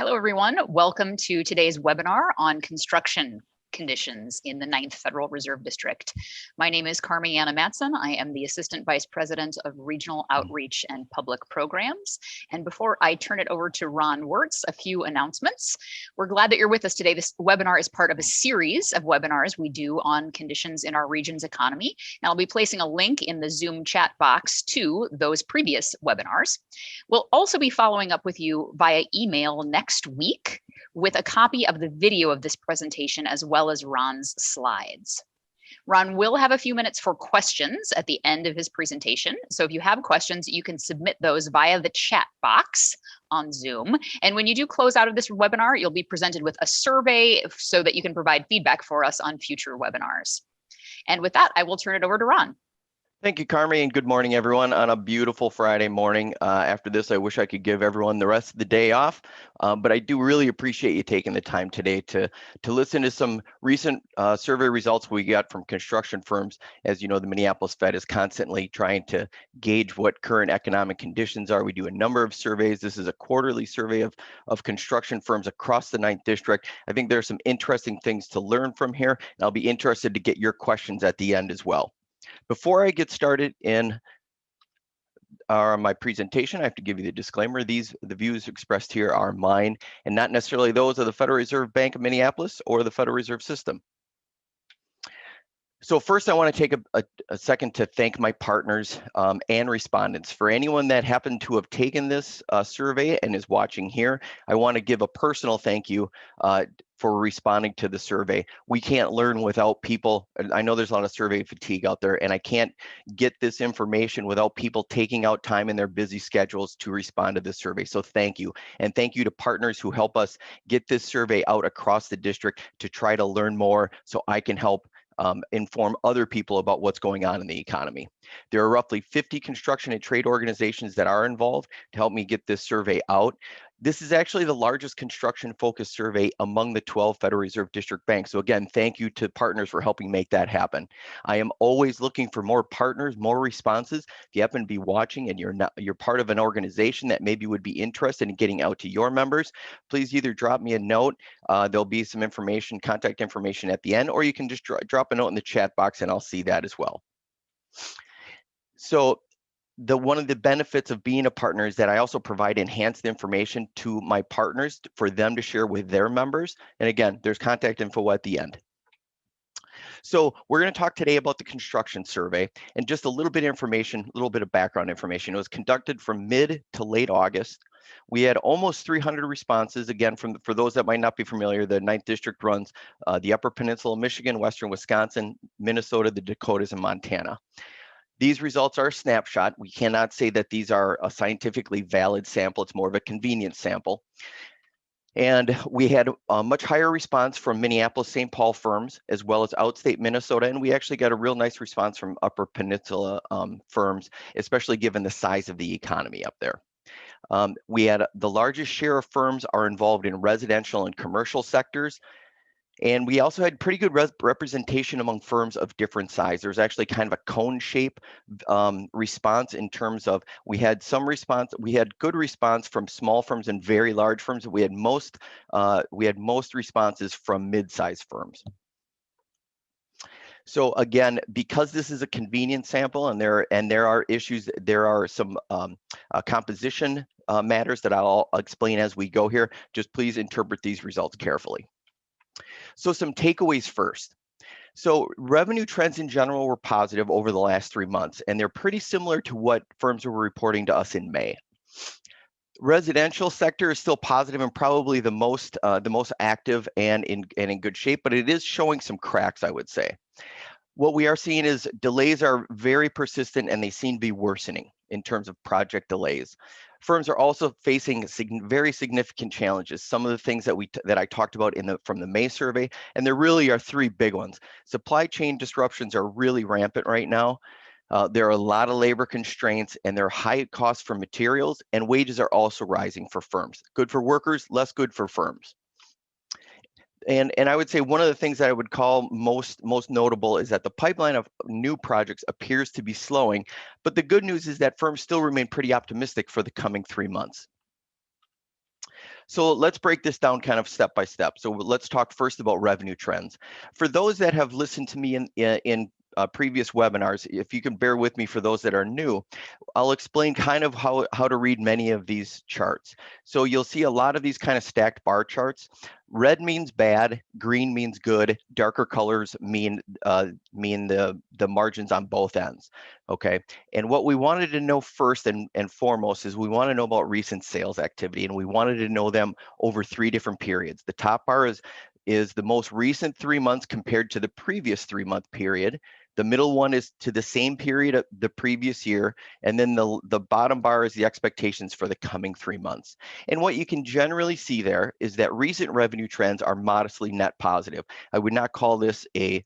Hello, everyone. Welcome to today's webinar on construction conditions in the 9th Federal Reserve District. My name is Carmiana Matson. I am the Assistant Vice President of Regional Outreach and Public Programs. And before I turn it over to Ron Wirtz, a few announcements. We're glad that you're with us today. This webinar is part of a series of webinars we do on conditions in our region's economy. And I'll be placing a link in the Zoom chat box to those previous webinars. We'll also be following up with you via email next week with a copy of the video of this presentation as well as Ron's slides. Ron will have a few minutes for questions at the end of his presentation. So if you have questions, you can submit those via the chat box on Zoom. And when you do close out of this webinar, you'll be presented with a survey so that you can provide feedback for us on future webinars. And with that, I will turn it over to Ron. Thank you, Carmi, and good morning, everyone, on a beautiful Friday morning. After this, I wish I could give everyone the rest of the day off, but I do really appreciate you taking the time today to listen to some recent survey results we got from construction firms. As you know, the Minneapolis Fed is constantly trying to gauge what current economic conditions are. We do a number of surveys. This is a quarterly survey of construction firms across the 9th District. I think there are some interesting things to learn from here, and I'll be interested to get your questions at the end as well. Before I get started in my presentation, I have to give you the disclaimer. The views expressed here are mine and not necessarily those of the Federal Reserve Bank of Minneapolis or the Federal Reserve System. So first, I want to take a second to thank my partners and respondents. For anyone that happened to have taken this survey and is watching here, I want to give a personal thank you for responding to the survey. We can't learn without people. I know there's a lot of survey fatigue out there, and I can't get this information without people taking out time in their busy schedules to respond to this survey. So thank you. And thank you to partners who help us get this survey out across the district to try to learn more so I can help inform other people about what's going on in the economy. There are roughly 50 construction and trade organizations that are involved to help me get this survey out. This is actually the largest construction-focused survey among the 12 Federal Reserve District banks. So again, thank you to partners for helping make that happen. I am always looking for more partners, more responses. If you happen to be watching and you're part of an organization that maybe would be interested in getting out to your members, please either drop me a note. There'll be some information, contact information at the end, or you can just drop a note in the chat box and I'll see that as well. So one of the benefits of being a partner is that I also provide enhanced information to my partners for them to share with their members. And again, there's contact info at the end. So we're going to talk today about the construction survey and just a little bit of information, a little bit of background information. It was conducted from mid to late August. We had almost 300 responses. Again, for those that might not be familiar, the 9th District runs the Upper Peninsula of Michigan, Western Wisconsin, Minnesota, the Dakotas, and Montana. These results are a snapshot. We cannot say that these are a scientifically valid sample. It's more of a convenience sample. And we had a much higher response from Minneapolis, St. Paul firms, as well as outstate Minnesota. And we actually got a real nice response from Upper Peninsula firms, especially given the size of the economy up there. We had the largest share of firms are involved in residential and commercial sectors. And we also had pretty good representation among firms of different size. There's actually kind of a cone shape response in terms of we had good response from small firms and very large firms. We had most responses from mid-sized firms. So again, because this is a convenience sample and there are issues, there are some composition matters that I'll explain as we go here. Just please interpret these results carefully. So some takeaways first. So revenue trends in general were positive over the last 3 months, and they're pretty similar to what firms were reporting to us in May. Residential sector is still positive and probably the most active and in good shape, but it is showing some cracks, I would say. What we are seeing is delays are very persistent and they seem to be worsening in terms of project delays. Firms are also facing very significant challenges. Some of the things that I talked about from the May survey, and there really are 3 big ones. Supply chain disruptions are really rampant right now. There are a lot of labor constraints and there are high costs for materials, and wages are also rising for firms. Good for workers, less good for firms. And I would say one of the things that I would call most notable is that the pipeline of new projects appears to be slowing, but the good news is that firms still remain pretty optimistic for the coming 3 months. So let's break this down kind of step by step. So let's talk first about revenue trends. For those that have listened to me in previous webinars, if you can bear with me for those that are new, I'll explain kind of how to read many of these charts. So you'll see a lot of these kind of stacked bar charts. Red means bad, green means good, darker colors mean the margins on both ends. Okay, and what we wanted to know first and foremost is we want to know about recent sales activity, and we wanted to know them over 3 different periods. The top bar is the most recent 3 months compared to the previous 3-month period. The middle one is to the same period of the previous year, and then the bottom bar is the expectations for the coming 3 months. And what you can generally see there is that recent revenue trends are modestly net positive. I would not call this a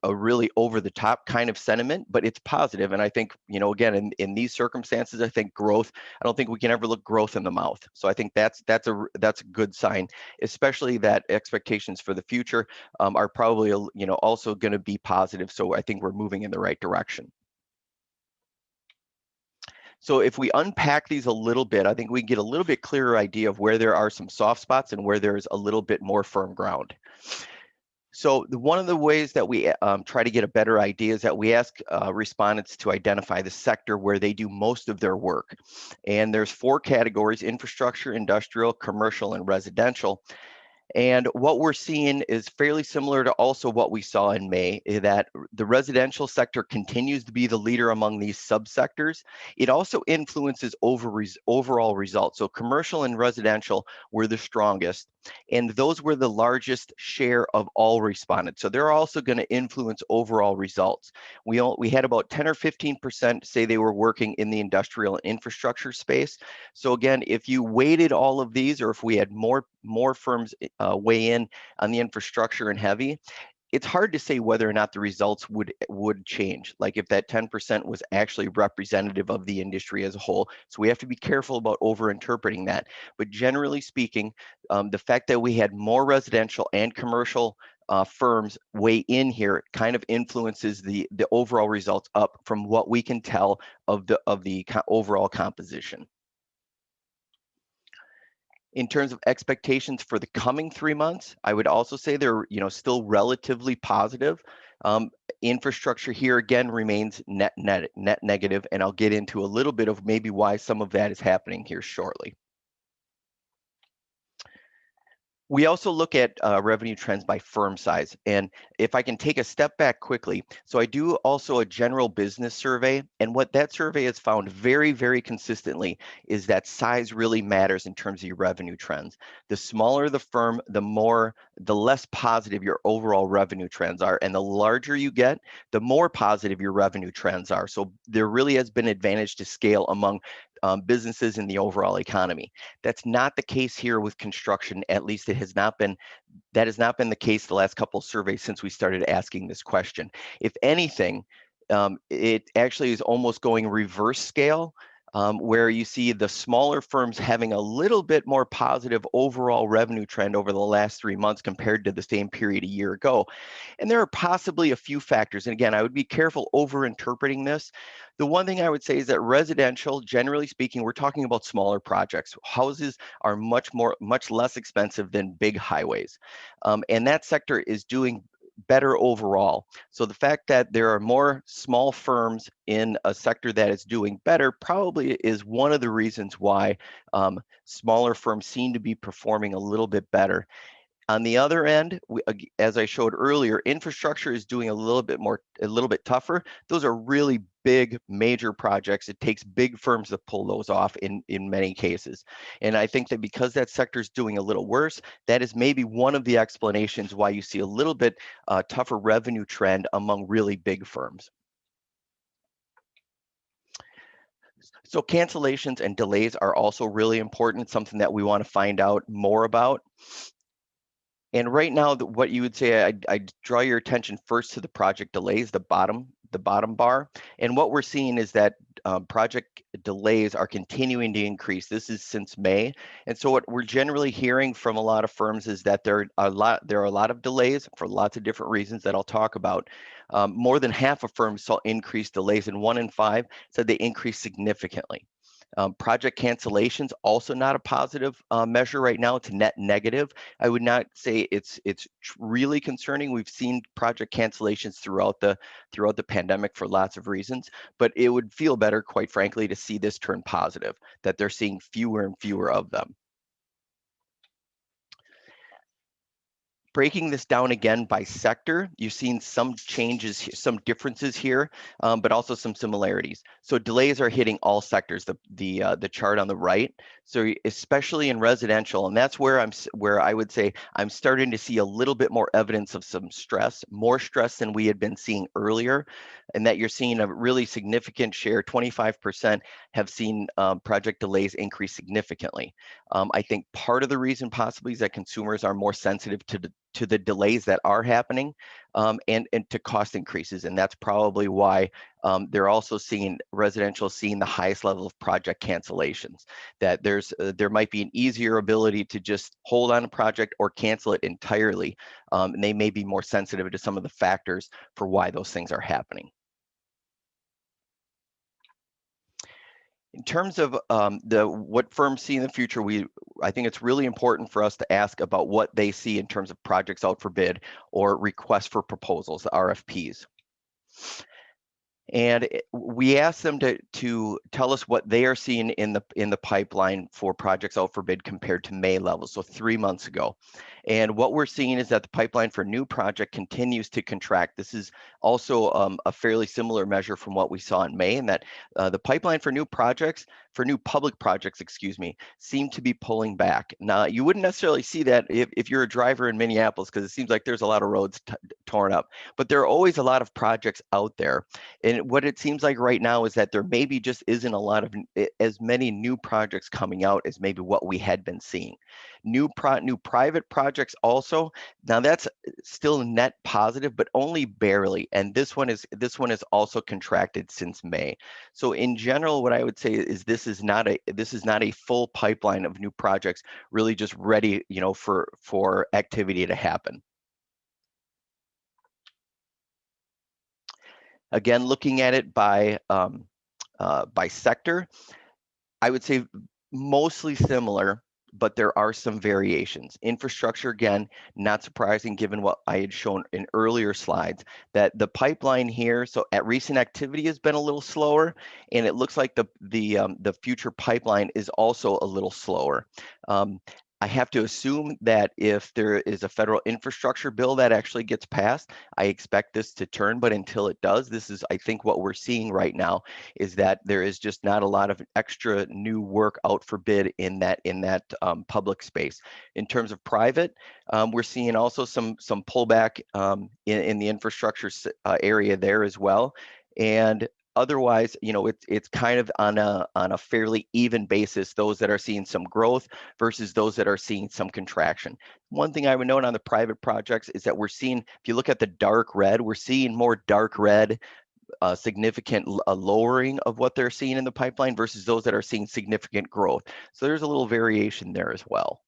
really over the top kind of sentiment, but it's positive. And I think, again, in these circumstances, I think growth, I don't think we can ever look growth in the mouth. So I think that's a good sign, especially that expectations for the future are probably, also going to be positive. So I think we're moving in the right direction. So if we unpack these a little bit, I think we get a little bit clearer idea of where there are some soft spots and where there's a little bit more firm ground. So one of the ways that we try to get a better idea is that we ask respondents to identify the sector where they do most of their work. And there's 4 categories: infrastructure, industrial, commercial, and residential. And what we're seeing is fairly similar to also what we saw in May, that the residential sector continues to be the leader among these subsectors. It also influences overall results. So commercial and residential were the strongest, and those were the largest share of all respondents. So they're also going to influence overall results. We had about 10 or 15% say they were working in the industrial and infrastructure space. So again, if you weighted all of these, or if we had more firms weigh in on the infrastructure and heavy, it's hard to say whether or not the results would change, like if that 10% was actually representative of the industry as a whole. So we have to be careful about over interpreting that. But generally speaking, the fact that we had more residential and commercial firms weigh in here kind of influences the overall results up from what we can tell of the overall composition. In terms of expectations for the coming 3 months, I would also say they're still relatively positive. Infrastructure here again remains net negative, and I'll get into a little bit of maybe why some of that is happening here shortly. We also look at revenue trends by firm size. And if I can take a step back quickly, so I do also a general business survey. And what that survey has found very, very consistently is that size really matters in terms of your revenue trends. The smaller the firm, the less positive your overall revenue trends are. And the larger you get, the more positive your revenue trends are. So there really has been advantage to scale among businesses in the overall economy. That's not the case here with construction. At least that has not been the case the last couple of surveys since we started asking this question. If anything, it actually is almost going reverse scale, where you see the smaller firms having a little bit more positive overall revenue trend over the last 3 months compared to the same period a year ago. And there are possibly a few factors. And again, I would be careful over interpreting this. The one thing I would say is that residential, generally speaking, we're talking about smaller projects. Houses are much less expensive than big highways. And that sector is doing better overall. So the fact that there are more small firms in a sector that is doing better probably is one of the reasons why smaller firms seem to be performing a little bit better. On the other end, as I showed earlier, infrastructure is doing a little bit tougher. Those are really big, major projects. It takes big firms to pull those off in many cases. And I think that because that sector is doing a little worse, that is maybe one of the explanations why you see a little bit tougher revenue trend among really big firms. So cancellations and delays are also really important. It's something that we want to find out more about. And right now, what you would say, I draw your attention first to the project delays, the bottom bar. And what we're seeing is that project delays are continuing to increase. This is since May. And so what we're generally hearing from a lot of firms is that there are a lot of delays for lots of different reasons that I'll talk about. More than half of firms saw increased delays, and 1 in 5 said they increased significantly. Project cancellations, also not a positive measure right now. It's a net negative. I would not say it's really concerning. We've seen project cancellations throughout the pandemic for lots of reasons, but it would feel better, quite frankly, to see this turn positive, that they're seeing fewer and fewer of them. Breaking this down again by sector, you've seen some changes, some differences here, but also some similarities. So delays are hitting all sectors. The chart on the right. So especially in residential, and that's where I would say I'm starting to see a little bit more evidence of some stress, more stress than we had been seeing earlier, and that you're seeing a really significant share. 25% have seen project delays increase significantly. I think part of the reason possibly is that consumers are more sensitive to the delays that are happening, and to cost increases. And that's probably why they're also seeing the highest level of project cancellations, that there might be an easier ability to just hold on a project or cancel it entirely. And they may be more sensitive to some of the factors for why those things are happening. In terms of what firms see in the future, I think it's really important for us to ask about what they see in terms of projects out for bid or requests for proposals, the RFPs. And we asked them to tell us what they are seeing in the pipeline for projects out for bid compared to May levels, so 3 months ago. And what we're seeing is that the pipeline for new project continues to contract. This is also a fairly similar measure from what we saw in May, and that the pipeline for new public projects, seem to be pulling back. Now, you wouldn't necessarily see that if you're a driver in Minneapolis, because it seems like there's a lot of roads torn up, but there are always a lot of projects out there. And what it seems like right now is that there maybe just isn't a lot of as many new projects coming out as maybe what we had been seeing. New private projects also. Now that's still net positive, but only barely. And this one is also contracted since May. So in general, what I would say is this is not a full pipeline of new projects really just ready, for activity to happen. Again, looking at it by sector, I would say mostly similar, but there are some variations. Infrastructure, again, not surprising given what I had shown in earlier slides, that the pipeline here, so at recent activity has been a little slower, and it looks like the future pipeline is also a little slower. I have to assume that if there is a federal infrastructure bill that actually gets passed, I expect this to turn, but until it does, this is, I think, what we're seeing right now is that there is just not a lot of extra new work out for bid in that public space. In terms of private, we're seeing also some pullback in the infrastructure area there as well. And otherwise, it's kind of on a fairly even basis, those that are seeing some growth versus those that are seeing some contraction. One thing I would note on the private projects is that we're seeing, if you look at the dark red, we're seeing more dark red, significant lowering of what they're seeing in the pipeline versus those that are seeing significant growth. So there's a little variation there as well.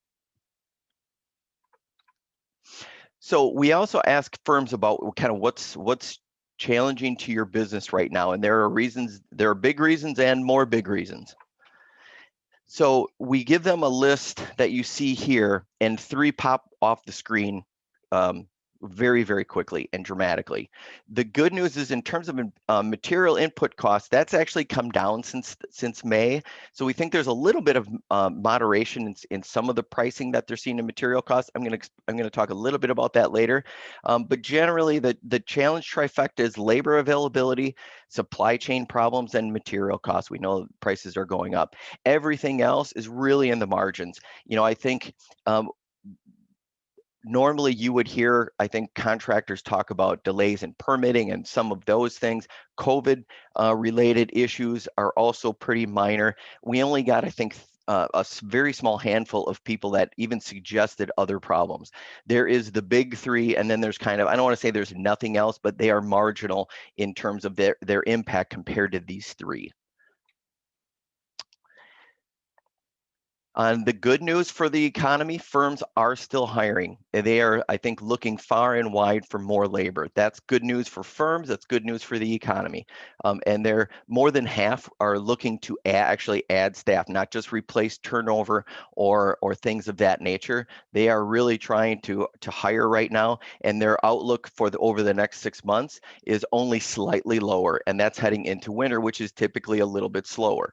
So we also ask firms about kind of what's challenging to your business right now, and there are big reasons and more big reasons. So we give them a list that you see here, and 3 pop off the screen very, very quickly and dramatically. The good news is in terms of material input costs, that's actually come down since May. So we think there's a little bit of moderation in some of the pricing that they're seeing in material costs. I'm going to talk a little bit about that later. But generally, the challenge trifecta is labor availability, supply chain problems, and material costs. We know prices are going up. Everything else is really in the margins. I think normally you would hear, I think, contractors talk about delays in permitting and some of those things. COVID related issues are also pretty minor. We only got, I think, a very small handful of people that even suggested other problems. There is the big 3, and then there's kind of, I don't want to say there's nothing else, but they are marginal in terms of their impact compared to these 3. The good news for the economy, firms are still hiring. They are, I think, looking far and wide for more labor. That's good news for firms. That's good news for the economy. And they're more than half are looking to actually add staff, not just replace turnover or things of that nature. They are really trying to hire right now, and their outlook for over the next 6 months is only slightly lower, and that's heading into winter, which is typically a little bit slower.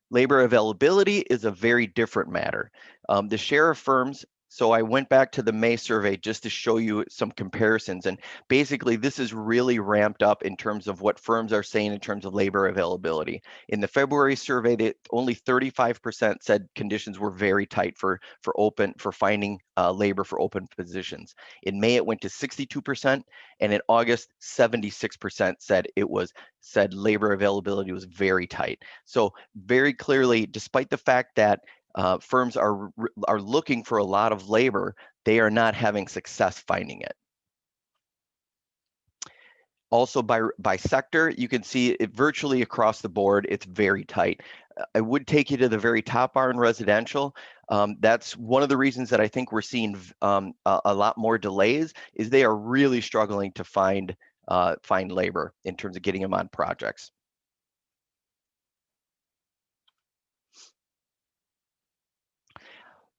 Labor availability is a very different matter. The share of firms, so I went back to the May survey just to show you some comparisons. And basically, this is really ramped up in terms of what firms are saying in terms of labor availability. In the February survey, only 35% said conditions were very tight for finding labor for open positions. In May, it went to 62%, and in August, 76% said labor availability was very tight. So very clearly, despite the fact that firms are looking for a lot of labor, they are not having success finding it. Also by sector, you can see it virtually across the board, it's very tight. I would take you to the very top bar in residential. That's one of the reasons that I think we're seeing a lot more delays is they are really struggling to find labor in terms of getting them on projects.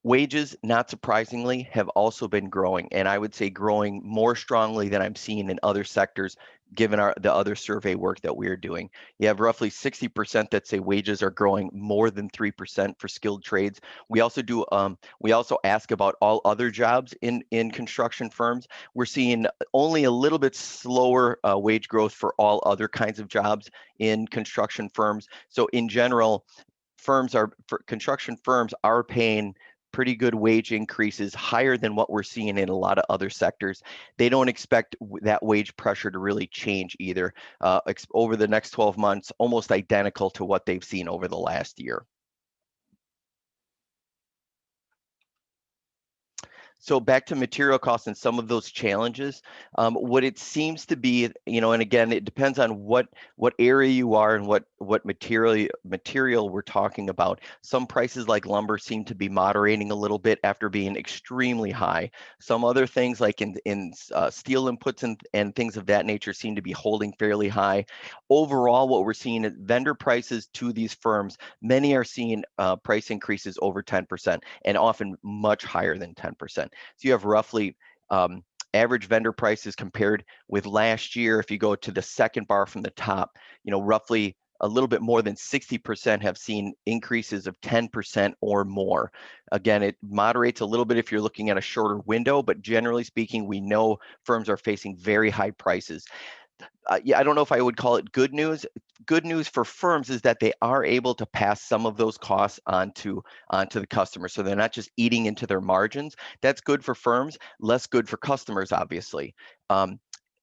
Wages, not surprisingly, have also been growing, and I would say growing more strongly than I'm seeing in other sectors, given the other survey work that we're doing. You have roughly 60% that say wages are growing more than 3% for skilled trades. We also do. We also ask about all other jobs in construction firms. We're seeing only a little bit slower wage growth for all other kinds of jobs in construction firms. So in general, construction firms are paying pretty good wage increases, higher than what we're seeing in a lot of other sectors. They don't expect that wage pressure to really change either over the next 12 months, almost identical to what they've seen over the last year. So back to material costs and some of those challenges, what it seems to be, and again, it depends on what area you are and what material we're talking about. Some prices like lumber seem to be moderating a little bit after being extremely high. Some other things like in steel inputs and things of that nature seem to be holding fairly high. Overall, what we're seeing is vendor prices to these firms, many are seeing price increases over 10% and often much higher than 10%. So you have roughly average vendor prices compared with last year. If you go to the second bar from the top, roughly a little bit more than 60% have seen increases of 10% or more. Again, it moderates a little bit if you're looking at a shorter window, but generally speaking, we know firms are facing very high prices. Yeah, I don't know if I would call it good news. Good news for firms is that they are able to pass some of those costs onto the customer. So they're not just eating into their margins. That's good for firms, less good for customers, obviously.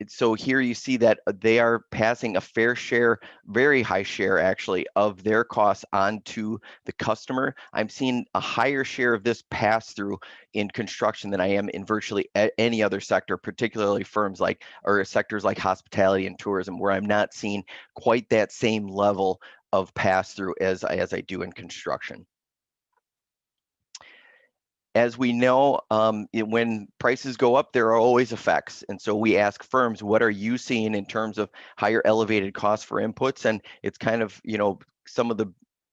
So here you see that they are passing a fair share, very high share actually, of their costs onto the customer. I'm seeing a higher share of this pass through in construction than I am in virtually any other sector, particularly sectors like hospitality and tourism, where I'm not seeing quite that same level of pass through as I do in construction. As we know, when prices go up, there are always effects. And so we ask firms, what are you seeing in terms of higher elevated costs for inputs? And it's kind of,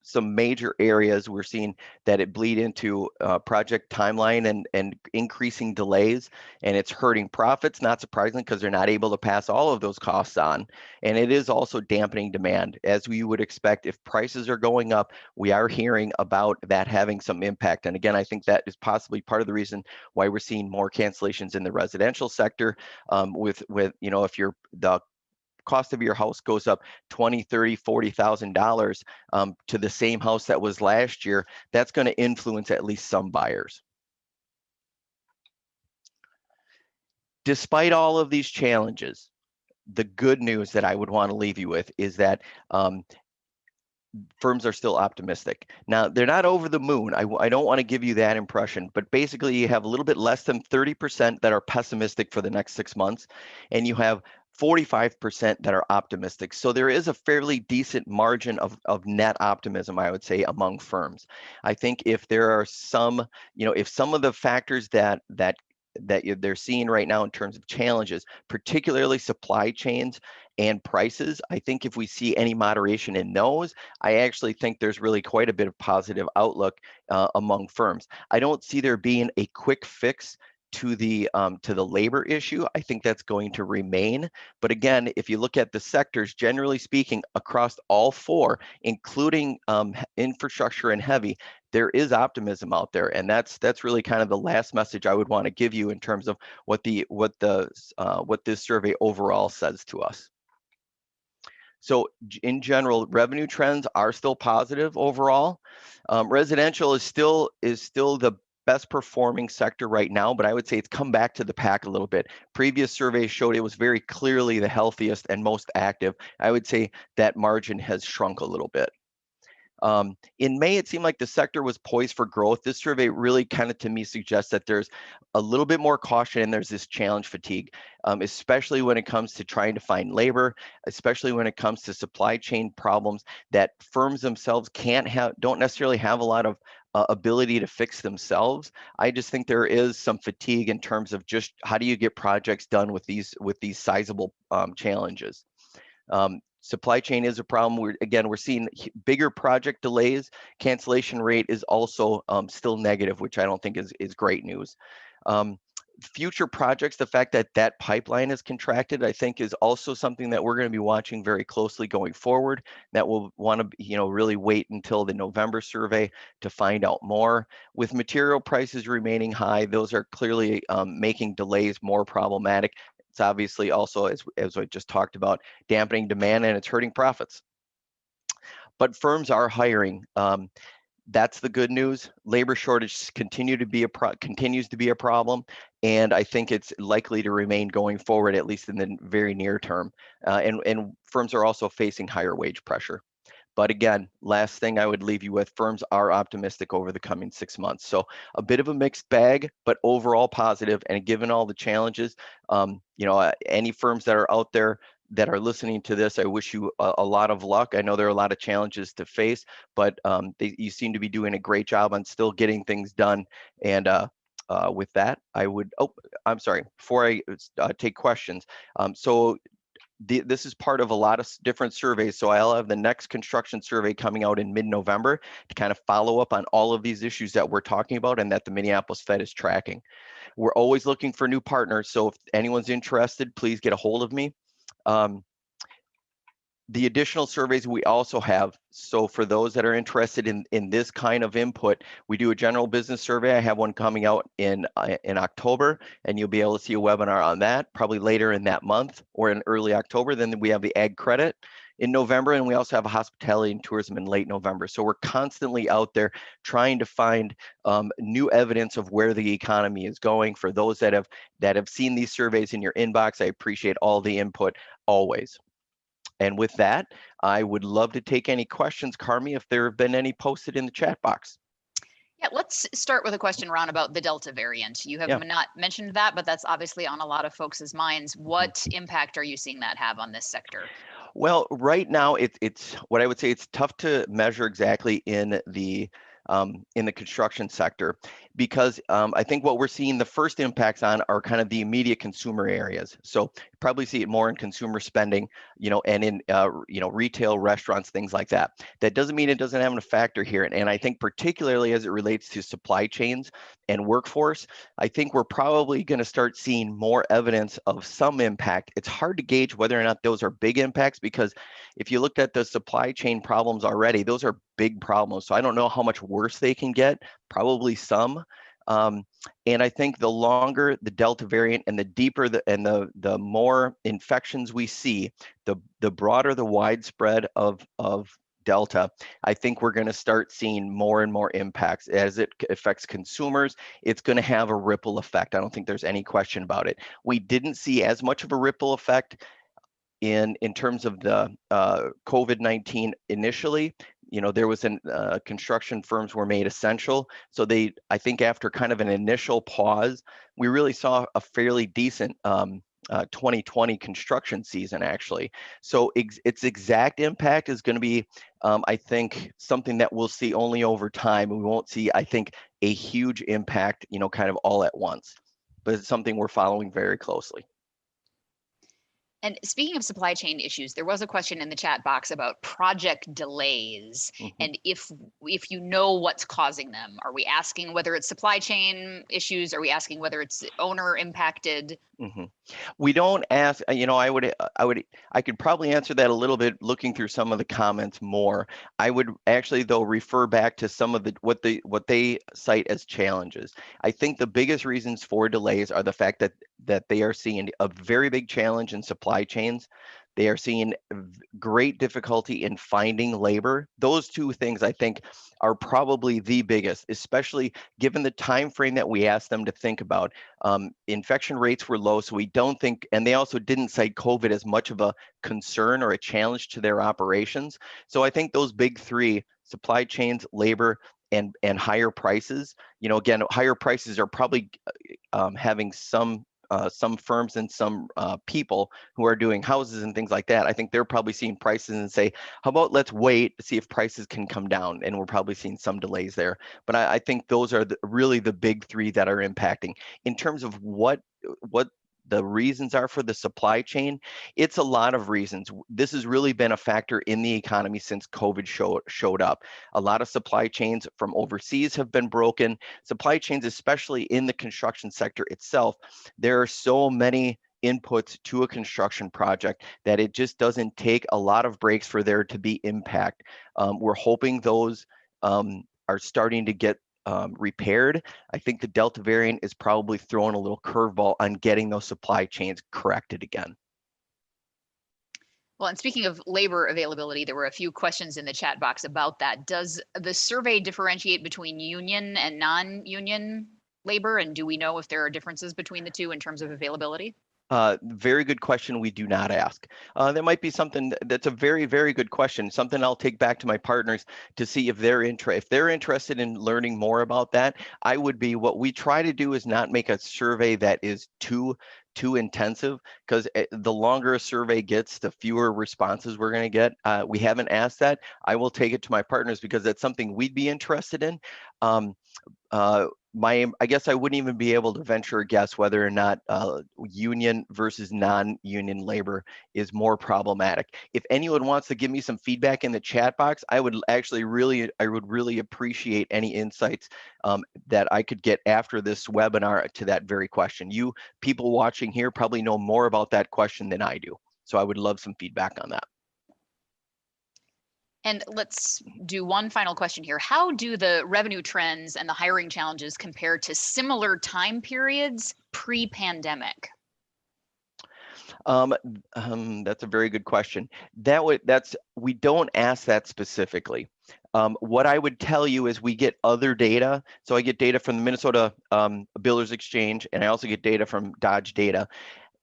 some major areas we're seeing that it bleed into project timeline and increasing delays, and it's hurting profits, not surprisingly, because they're not able to pass all of those costs on. And it is also dampening demand. As we would expect, if prices are going up, we are hearing about that having some impact. And again, I think that is possibly part of the reason why we're seeing more cancellations in the residential sector if the cost of your house goes up $20,000, $30,000, $40,000 to the same house that was last year, that's going to influence at least some buyers. Despite all of these challenges, the good news that I would want to leave you with is that firms are still optimistic. Now, they're not over the moon. I don't want to give you that impression, but basically you have a little bit less than 30% that are pessimistic for the next 6 months, and you have 45% that are optimistic. So there is a fairly decent margin of net optimism, I would say, among firms. I think if there are some, if some of the factors that they're seeing right now in terms of challenges, particularly supply chains and prices, I think if we see any moderation in those, I actually think there's really quite a bit of positive outlook among firms. I don't see there being a quick fix to the labor issue. I think that's going to remain. But again, if you look at the sectors, generally speaking, across all four, including infrastructure and heavy, there is optimism out there, and that's really kind of the last message I would want to give you in terms of what this survey overall says to us. So in general, revenue trends are still positive overall. Residential is still the best performing sector right now, but I would say it's come back to the pack a little bit. Previous surveys showed it was very clearly the healthiest and most active. I would say that margin has shrunk a little bit. In May, it seemed like the sector was poised for growth. This survey really kind of, to me, suggests that there's a little bit more caution and there's this challenge fatigue, especially when it comes to trying to find labor, especially when it comes to supply chain problems that firms themselves don't necessarily have a lot of ability to fix themselves. I just think there is some fatigue in terms of just how do you get projects done with these sizable challenges. Supply chain is a problem. We're seeing bigger project delays. Cancellation rate is also still negative, which I don't think is great news. Future projects, the fact that that pipeline is contracted, I think is also something that we're going to be watching very closely going forward. That we'll want to, really wait until the November survey to find out more. With material prices remaining high, those are clearly making delays more problematic. It's obviously also, as I just talked about, dampening demand, and it's hurting profits. But firms are hiring. That's the good news. Labor shortage continues to be a problem, and I think it's likely to remain going forward, at least in the very near term. And firms are also facing higher wage pressure. But again, last thing I would leave you with, firms are optimistic over the coming 6 months. So a bit of a mixed bag, but overall positive. And given all the challenges, any firms that are out there that are listening to this, I wish you a lot of luck. I know there are a lot of challenges to face, but you seem to be doing a great job on still getting things done. And with that, I'm sorry, before I take questions. This is part of a lot of different surveys. So I'll have the next construction survey coming out in mid-November to kind of follow up on all of these issues that we're talking about and that the Minneapolis Fed is tracking. We're always looking for new partners. So if anyone's interested, please get a hold of me. The additional surveys we also have, so for those that are interested in this kind of input, we do a general business survey. I have one coming out in October, and you'll be able to see a webinar on that probably later in that month or in early October. Then we have the ag credit in November, and we also have a hospitality and tourism in late November. So we're constantly out there trying to find new evidence of where the economy is going. For those that have seen these surveys in your inbox, I appreciate all the input always. And with that, I would love to take any questions, Carmi, if there have been any posted in the chat box. Yeah, let's start with a question, Ron, about the Delta variant. You have not mentioned that, but that's obviously on a lot of folks' minds. What impact are you seeing that have on this sector? Well, right now, it's what I would say it's tough to measure exactly in the construction sector, because I think what we're seeing the first impacts on are kind of the immediate consumer areas. So you probably see it more in consumer spending, and in retail, restaurants, things like that. That doesn't mean it doesn't have a factor here. And I think particularly as it relates to supply chains and workforce, I think we're probably going to start seeing more evidence of some impact. It's hard to gauge whether or not those are big impacts, because if you looked at the supply chain problems already, those are big problems. So I don't know how much worse they can get, probably some. And I think the longer the Delta variant and the deeper the more infections we see, the broader the widespread of Delta, I think we're going to start seeing more and more impacts as it affects consumers. It's going to have a ripple effect. I don't think there's any question about it. We didn't see as much of a ripple effect in terms of the COVID-19 initially. There was construction firms were made essential. So I think after kind of an initial pause, we really saw a fairly decent 2020 construction season, actually. So its exact impact is going to be, I think, something that we'll see only over time. We won't see, I think, a huge impact, kind of all at once. But it's something we're following very closely. And speaking of supply chain issues, there was a question in the chat box about project delays. Mm-hmm. And if you know what's causing them, are we asking whether it's supply chain issues? Are we asking whether it's owner impacted? Mm-hmm. We don't ask, I could probably answer that a little bit looking through some of the comments more. I would actually, though, refer back to some of what they cite as challenges. I think the biggest reasons for delays are the fact that they are seeing a very big challenge in supply chains. They are seeing great difficulty in finding labor. Those two things, I think, are probably the biggest, especially given the time frame that we asked them to think about. Infection rates were low, so we don't think, and they also didn't cite COVID as much of a concern or a challenge to their operations. So I think those big three, supply chains, labor, and higher prices, again, higher prices are probably having some firms and some people who are doing houses and things like that. I think they're probably seeing prices and say, how about let's wait to see if prices can come down? And we're probably seeing some delays there. But I think those are really the big three that are impacting. In terms of what the reasons are for the supply chain, it's a lot of reasons. This has really been a factor in the economy since COVID showed up. A lot of supply chains from overseas have been broken. Supply chains, especially in the construction sector itself, there are so many inputs to a construction project that it just doesn't take a lot of breaks for there to be impact. We're hoping those are starting to get repaired. I think the Delta variant is probably throwing a little curveball on getting those supply chains corrected again. Well, and speaking of labor availability, there were a few questions in the chat box about that. Does the survey differentiate between union and non-union labor? And do we know if there are differences between the two in terms of availability? Very good question. We do not ask. That might be something that's a very, very good question. Something I'll take back to my partners to see if they're interested in learning more about that. What we try to do is not make a survey that is too intensive, because the longer a survey gets, the fewer responses we're going to get. We haven't asked that. I will take it to my partners because that's something we'd be interested in. I guess I wouldn't even be able to venture a guess whether or not union versus non-union labor is more problematic. If anyone wants to give me some feedback in the chat box, I would really appreciate any insights that I could get after this webinar to that very question. You people watching here probably know more about that question than I do, so I would love some feedback on that. And let's do one final question here. How do the revenue trends and the hiring challenges compare to similar time periods pre-pandemic? That's a very good question. We don't ask that specifically. What I would tell you is we get other data. So I get data from the Minnesota Builders Exchange, and I also get data from Dodge Data.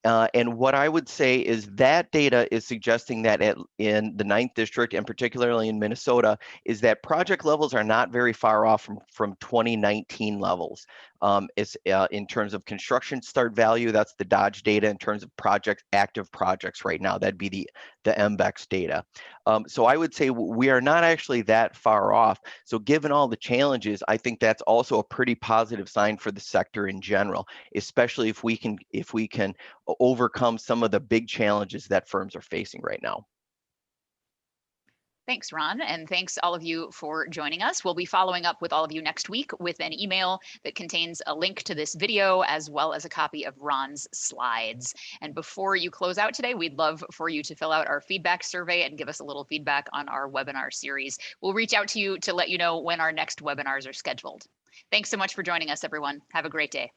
And what I would say is that data is suggesting that in the 9th District, and particularly in Minnesota, is that project levels are not very far off from 2019 levels. In terms of construction start value, that's the Dodge data. In terms of active projects right now, that'd be the MBEX data. So I would say we are not actually that far off. So given all the challenges, I think that's also a pretty positive sign for the sector in general, especially if we can overcome some of the big challenges that firms are facing right now. Thanks, Ron, and thanks all of you for joining us. We'll be following up with all of you next week with an email that contains a link to this video as well as a copy of Ron's slides. And before you close out today, we'd love for you to fill out our feedback survey and give us a little feedback on our webinar series. We'll reach out to you to let you know when our next webinars are scheduled. Thanks so much for joining us, everyone. Have a great day.